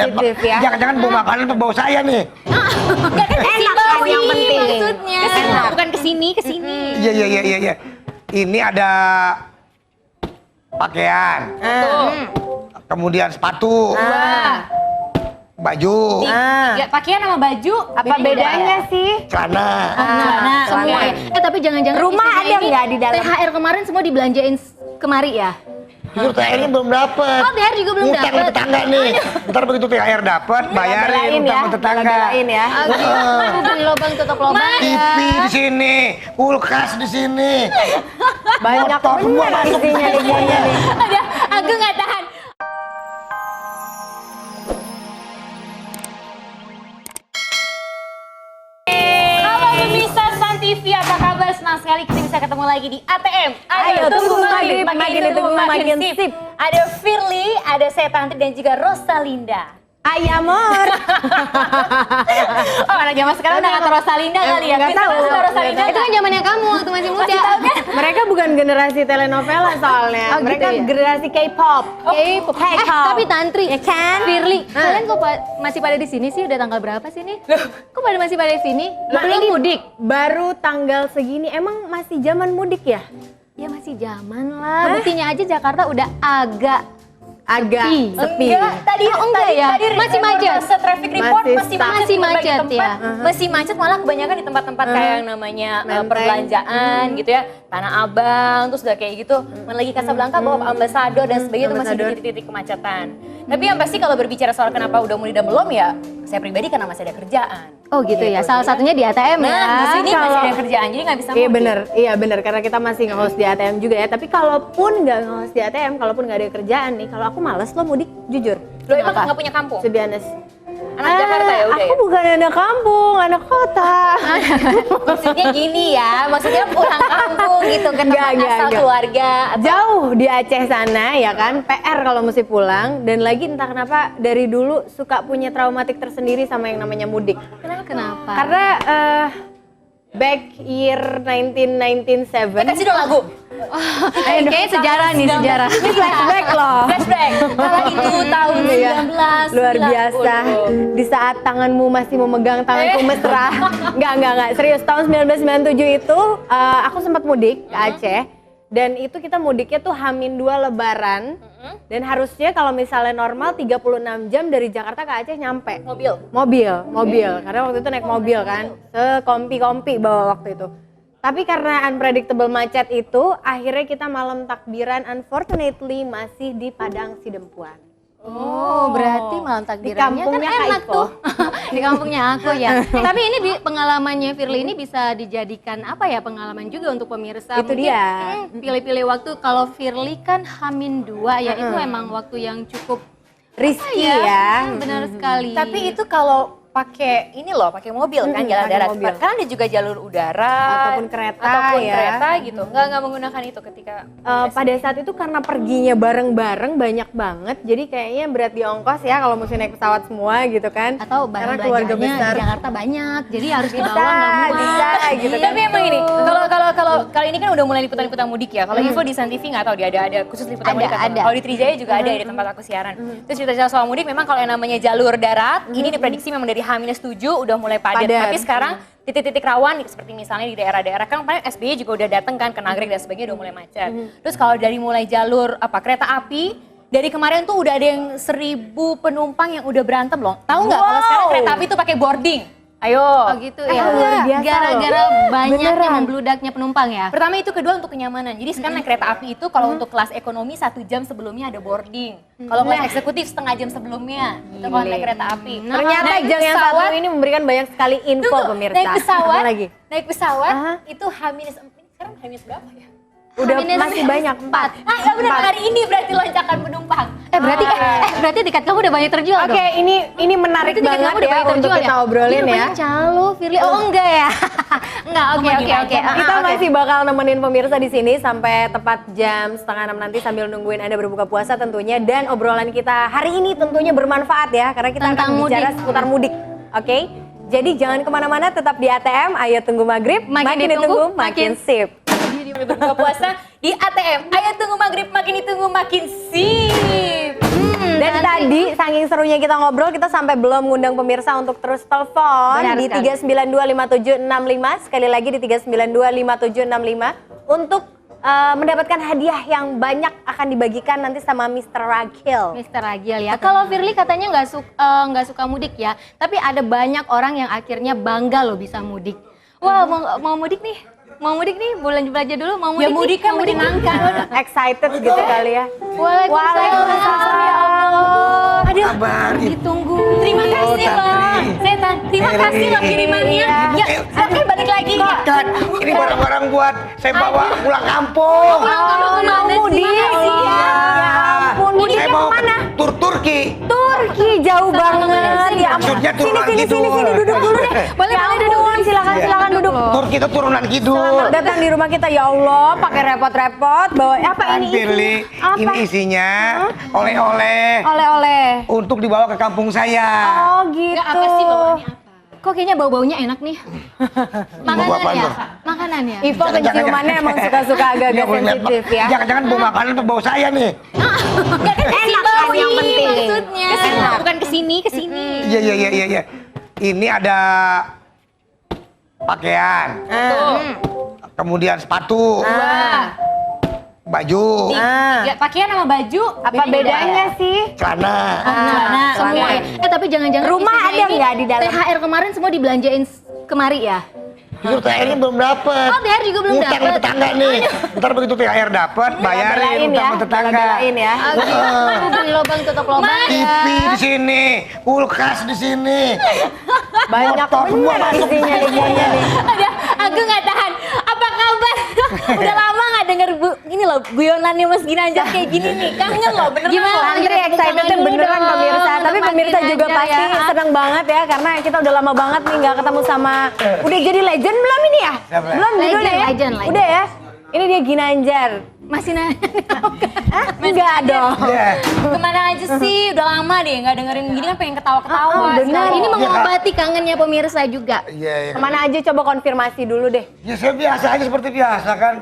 sensitif ya. Jangan-jangan bau makanan atau bau saya nih. Enggak kan Enak kan yang penting. maksudnya. Enak. Bukan ke sini. Iya. Ini ada pakaian, kemudian sepatu, baju, Tiga, pakaian sama baju. Apa bedanya sih? celana. Celana semua ya. Tapi jangan-jangan Rumah isinya ada ini nggak di dalam? THR kemarin semua dibelanjain kemari ya? Justru THR-nya belum dapet. Oh, THR juga belum Utang dapet. tetangga nih. Ntar begitu THR dapet, bayarin Belain utang ya, sama tetangga. belain ya. Beli lubang tutup lubang. TV di sini, kulkas di sini. Banyak Motor semua bener masuk isinya di nih. sini. Ada, aku nggak tahan. Halo pemirsa Sun TV, apa kabar? Senang sekali kita bisa ketemu lagi di ATM. Ayo, tunggu maghrib, makin ditunggu makin sip. Ada Firly, ada saya Tantri dan juga Rosalinda. Ayamor. Oh, anak zaman sekarang udah kata Rosalinda kali ya? Nggak tahu. Rosalinda itu kan zamannya kamu waktu masih muda. Mereka bukan generasi telenovela soalnya. Oh, gitu Mereka ya? generasi K-pop. K-pop. Tapi Tantri, Ya kan? Firly, kalian kok masih pada di sini sih? Udah tanggal berapa sih nih? Kok pada masih pada di sini? Belum mudik? Baru tanggal segini, emang masih zaman mudik ya? Ya masih zaman lah. Buktinya aja Jakarta udah agak Agak sepi. Enggak, tadi ya. Masih macet. Traffic report Masih Masih macet ya. Masih macet malah kebanyakan di tempat-tempat kayak yang namanya Menteng. perbelanjaan gitu ya. Tanah Abang, terus udah kayak gitu. Mana lagi Casablanca bawa Ambassador dan sebagainya itu masih di Ambassador. titik-titik kemacetan. Tapi yang pasti kalau berbicara soal kenapa udah mulai dan belum ya, saya pribadi karena masih ada kerjaan. Oh gitu ya. Salah satunya di ATM ya. Nah, di sini masih kalau- ada kerjaan jadi nggak bisa Iya mudik. bener, karena kita masih nge-host di ATM juga ya. Tapi kalaupun nggak nge-host di ATM, kalaupun nggak ada kerjaan nih, kalau aku males lo mudik, jujur. Lo emang Kenapa? nggak punya kampung? To be honest. Anak Jakarta ya udah Aku ya? bukan anak kampung, anak kota. Maksudnya gini ya, maksudnya pulang kampung gitu ke tempat Nggak, asal nggak. keluarga. Jauh di Aceh sana ya kan, PR kalau mesti pulang. Dan lagi entah kenapa dari dulu suka punya traumatik tersendiri sama yang namanya mudik. Kenapa? Karena back year 1997. Kasih dong lagu. Kayaknya sejarah nih, sejarah. Ini flashback loh. Flashback. Kala itu tahun Iya. 19. Luar biasa. Di saat tanganmu masih memegang tanganku mesra. Enggak. Serius, tahun 1997 itu aku sempat mudik ke Aceh. Dan itu kita mudiknya tuh H-2 Lebaran. Dan harusnya kalau misalnya normal 36 jam dari Jakarta ke Aceh nyampe. Mobil. Karena waktu itu naik mobil kan. Sekompi-kompi bawa waktu itu. Tapi karena unpredictable macet itu, akhirnya kita malam takbiran unfortunately masih di Padang Sidempuan. Oh, berarti malam takbirannya kan kampungnya Kak enak Iko. tuh. Di kampungnya aku ya. Tapi ini pengalamannya Firly ini bisa dijadikan apa ya, pengalaman juga untuk pemirsa. Itu Mungkin, dia. Pilih-pilih waktu. Kalau Firly kan H-2 ya, itu emang waktu yang cukup Risky ya. ya. Benar sekali. Tapi itu kalau pakai ini loh, pakai mobil kan jalan pakai darat. mobil. Kan ada juga jalur udara Ataupun kereta ataupun ya. kereta gitu. Nggak menggunakan itu ketika Pada saat itu karena perginya bareng-bareng banyak banget, jadi kayaknya berat di ongkos ya kalau mesti naik pesawat semua gitu kan. atau barang karena keluarga belanjanya besar. di Jakarta banyak, jadi harus dibawa Bisa, nggak muat. bisa gitu kan. Tapi emang ini, kalau kali ini kan udah mulai liputan-liputan mudik ya. Kalau info di Sun TV nggak tahu dia ada khusus liputan mudik. Ada. Kalau di Trijaya juga ada di tempat aku siaran. Terus cerita soal mudik memang kalau yang namanya jalur darat, ini diprediksi memang dari H-7 udah mulai padat. Padat. Tapi sekarang titik-titik rawan seperti misalnya di daerah-daerah kan kemarin SBY juga udah dateng kan ke Nagreg dan sebagainya udah mulai macet. Terus kalau dari mulai jalur kereta api dari kemarin tuh udah ada yang 1.000 penumpang yang udah berantem loh. Tahu nggak kalau sekarang kereta api tuh pakai boarding? Ayo. Oh gitu ya. luar biasa Gara-gara banyaknya Beneran. membludaknya penumpang ya. Pertama itu, kedua untuk kenyamanan. Jadi sekarang naik kereta api itu kalau untuk kelas ekonomi 1 jam sebelumnya ada boarding. Kalau kelas eksekutif setengah jam sebelumnya. Itu kalau naik kereta api. Ternyata Naik jam yang pesawat- satu ini memberikan banyak sekali info Tunggu, pemirsa. naik pesawat, Apa lagi? naik pesawat Aha. itu H-4, sekarang H- berapa ya? Udah H-4. masih banyak 4. Ah ya benar, hari ini berarti lonjakan penumpang. Berarti tiket kamu udah banyak terjual Oke, dong. ini menarik Berarti tiket banget kamu udah ya banyak untuk terjual kita obrolin ya. Calo, Firly. Oh enggak ya? Enggak, oke. Kita masih bakal nemenin pemirsa di sini sampai tepat jam 5:30 nanti sambil nungguin Anda berbuka puasa tentunya, dan obrolan kita hari ini tentunya bermanfaat ya karena kita Tentang akan bicara mudik. seputar mudik. Oke? Jadi jangan kemana-mana, tetap di ATM. Ayo tunggu maghrib, Makin ditunggu, makin makin sip. Berbuka puasa di ATM. Ayo tunggu maghrib, makin ditunggu makin sip. Dan tadi tadi saking serunya kita ngobrol, kita sampai belum ngundang pemirsa untuk terus telepon Benar di sekali. 3925765. Sekali lagi di 3925765 untuk mendapatkan hadiah yang banyak akan dibagikan nanti sama Mr. Ragil. Mr. Ragil ya. Kalau Firly katanya nggak suka mudik ya, tapi ada banyak orang yang akhirnya bangga loh bisa mudik. Wah, mau mudik nih. Mau mudik nih, bulan belajar dulu mau mudik. Ya mudik kan mau menyenangkan. Excited gitu kali ya. Waalaikumsalam ya Allah. Aduh, Kabar. ditunggu. Terima kasih Tantri. loh, Setan. Terima kasih loh kirimannya. Ya, oke balik lagi. Kan, ini barang-barang buat saya bawa pulang kampung. Mau mudik. Terima kasih ya. Ya ampun, Saya mudiknya mau kemana? tur Turki. Turki, jauh banget. Ya ampun. Maksudnya turunan Sini, kidul. duduk dulu deh. Boleh, Ya boleh duduk. ampun, silakan duduk. Turki itu turunan kidul. Selamat datang di rumah kita, ya Allah, pakai repot-repot bawa apa ini? Firly, Apa? ini isinya oleh-oleh Oleh-oleh. untuk dibawa ke kampung saya. Oh gitu. Enggak apa sih bawaannya apa? Kok kayaknya bau-baunya enak nih? Makanan apaan ya? tuh? Makanan ya? Ivo penciumannya emang suka-suka agak-agak Nggak boleh lihat, sensitif ya. Jangan-jangan bau makanan atau bau saya nih. Enak kan yang penting. Maksudnya. Kesini, bukan kesini, kesini. Iya. Ini ada pakaian, Tuh. kemudian sepatu, baju, Tiga, pakaian sama baju. Apa bedanya sih? celana. Celana, semua ya. Tapi jangan-jangan Rumah isinya ada ini nggak di dalam? THR kemarin semua dibelanjain kemari ya? Justru THR-nya belum dapet. Oh, THR juga belum Utang dapet. sama tetangga nih. Ntar begitu THR dapet, bayarin Bela-belain utang ya, sama tetangga. bela-belain ya. Bukan lubang tutup lubang TV ya. di sini, kulkas di sini. Banyak Motor semua bener masuk isinya di sini. nih. Ada, aku nggak tahan. Apa kabar? Udah lama nggak denger ini loh guyonannya Mas Ginanjar kayak gini nih. Kangen loh, bener Gimana? loh. Antri excitednya beneran pemirsa, tapi Mas pemirsa juga Ginanjar pasti ya. seneng banget ya karena kita udah lama banget nih nggak ketemu sama. Udah jadi legend belum ini ya? Siapa? Belum judulnya ya? Legend. Udah ya? Ini dia Ginanjar. Masih nanya. Enggak dong. Iya. Kemana aja sih? Udah lama deh nggak dengerin gini kan pengen ketawa-ketawa. bener. Ini mengobati kangennya pemirsa juga. Iya. Kemana aja coba konfirmasi dulu deh. Ya saya biasa aja seperti biasa kan.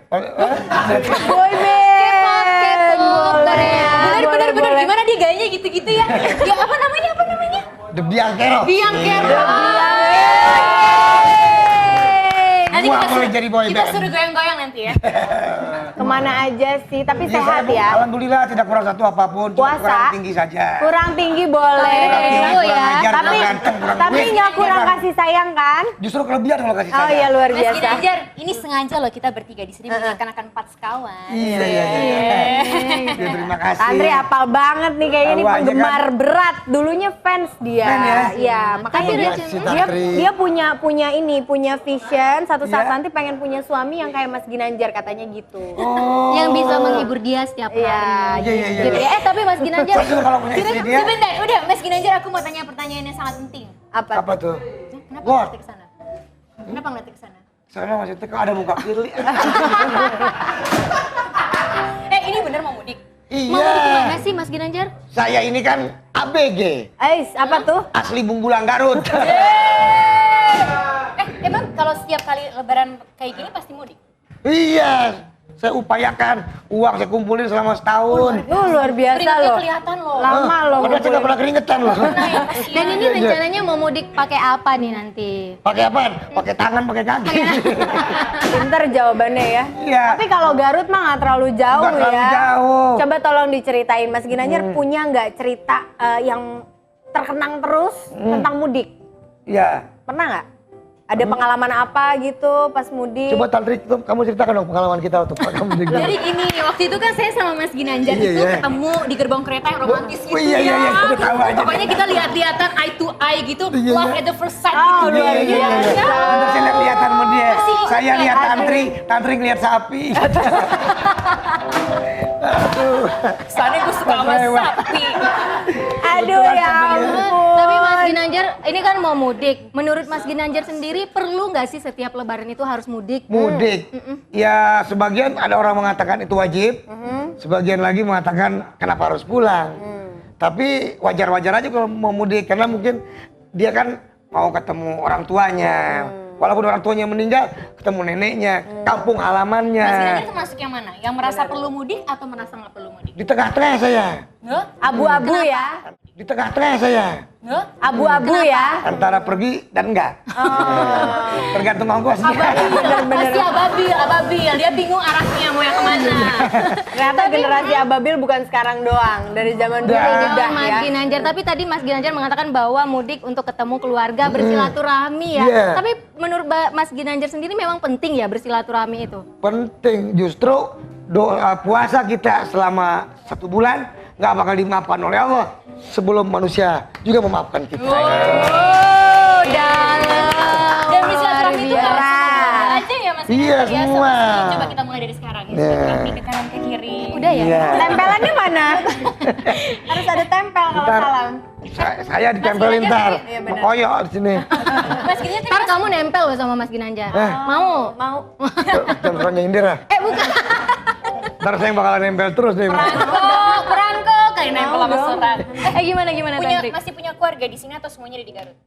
Boy band. K-pop, Korea. Bener. Boleh. Gimana dia gayanya gitu-gitu ya? Ya apa namanya? The Biangkero. Biang Kero. Nanti Semua kita boleh suruh, jadi boy kita band. suruh goyang-goyang nanti ya. Kemana aja sih? Tapi Iya, sehat saya, ya. Alhamdulillah tidak kurang satu apapun, cuma Puasa? kurang tinggi saja. Kurang tinggi boleh. Kurang tinggi, Tahu kurang ya. ajar, Tapi kurang ganteng, kurang tapi duit. nggak kurang Kurang. kasih sayang kan? Justru kelebihan kalau kasih Oh sayang. iya luar Mas biasa. Ginanjar, ini sengaja loh kita bertiga di sini mengingatkan 4 sekawan. Iya. Ya, terima kasih. Andri apal banget nih kayaknya ini Tahu aja penggemar berat. Dulunya fans dia. Fan ya? Iya, makanya Tapi dia, Rajin, dia, Tantri. dia punya vision satu saat Iya. nanti pengen punya suami yang kayak Mas Ginanjar katanya gitu. Oh. Yang bisa menghibur dia setiap hari. Iya, Iya. Gitu ya. Tapi Mas Ginanjar, Saya juga kalau punya istri dia, Sebentar, udah Mas Ginanjar aku mau tanya pertanyaan yang sangat penting. Apa? apa tuh? Kenapa What? ngeliatnya ke sana? Kenapa ngeliatnya ke sana? Sana maksudnya kok ada muka Firly. Ini bener mau mudik? mau mudik Iya. kemana sih Mas Ginanjar? Saya ini kan ABG, Apa tuh? asli Bumbulang Garut. Emang kalau setiap kali lebaran kayak gini pasti mudik? Iya, saya upayakan uang saya kumpulin selama setahun. Luar biasa Keringetnya loh. kelihatan loh. Lama loh. Padahal saya nggak pernah keringetan loh. Dan ini rencananya mau mudik pakai apa nih nanti? Pakai apaan? Pakai tangan, pakai kaki. Pinter jawabannya ya. Iya. Tapi kalau Garut mah nggak terlalu jauh Nggak terlalu ya. jauh. Coba tolong diceritain Mas Ginanjar punya nggak cerita yang terkenang terus tentang mudik? Iya. Pernah nggak? Ada pengalaman apa gitu pas mudik? Coba Tantri, kamu ceritakan dong pengalaman kita waktu kamu di Jadi gini, waktu itu kan saya sama Mas Ginanjar Iya, itu iya. ketemu di gerbong kereta yang romantis Oh, itu iya, iya, ya. iya, udah tahu aja. Pokoknya kita lihat-lihatan eye to eye gitu, Iya, love iya. at the first sight Oh, gitu. luar Iya. biasa. Bener, saya lihat-lihatan sama dia. Masih ingat Saya ya? lihat Tantri ngeliat sapi. Soalnya gue suka sama Lewat. sapi. Aduh ya ampun. Tapi Mas Ginanjar, ini kan mau mudik. Menurut Mas Ginanjar sendiri, perlu nggak sih setiap lebaran itu harus mudik? Mudik. Ya sebagian ada orang mengatakan itu wajib. Sebagian lagi mengatakan kenapa harus pulang. Tapi wajar-wajar aja kalau mau mudik karena mungkin dia kan mau ketemu orang tuanya. Walaupun orang tuanya meninggal, ketemu neneknya, kampung halamannya. Mas Ginanjar termasuk yang mana? Yang merasa perlu mudik atau merasa nggak perlu mudik? mudik? Di tengah-tengah saya. Hah? Abu-abu ya. Di tengah-tengah saya. Hah? Abu-abu ya. Antara pergi dan enggak. Tergantung ongkosnya. Pasti ababil. Dia bingung arahnya mau yang kemana. Ternyata generasi ababil bukan sekarang doang. Dari zaman dulu Udah. udah Mas ya. Ginanjar, tapi tadi Mas Ginanjar mengatakan bahwa mudik untuk ketemu keluarga, bersilaturahmi ya. Iya. Tapi menurut Mas Ginanjar sendiri memang penting ya bersilaturahmi itu? Penting, justru doa puasa kita selama 1 bulan nggak bakal dimaafkan oleh Allah sebelum manusia juga memaafkan kita. Oh, dalam. Dan bersilaturahmi itu nggak biasa. sama aja ya Mas. Iya, Biasa, semua. Mas. Coba kita mulai dari sekarang. Ya. Silaturahmi ke kanan ke kiri. Udah ya? Iya. Tempelannya mana? Harus ada tempel kalau Ntar, salam. saya ditempelin ntar, Iya, benar. koyok di sini. Mas Ginanjar Ntar kamu nempel loh sama Mas Ginanjar. Mau? Mau. Jangan nyindir lah. Bukan. Ntar saya bakalan nempel terus deh. perangko kayak nempel sama surat. Gimana Punya, Tantri? masih punya keluarga di sini atau semuanya ada di Garut?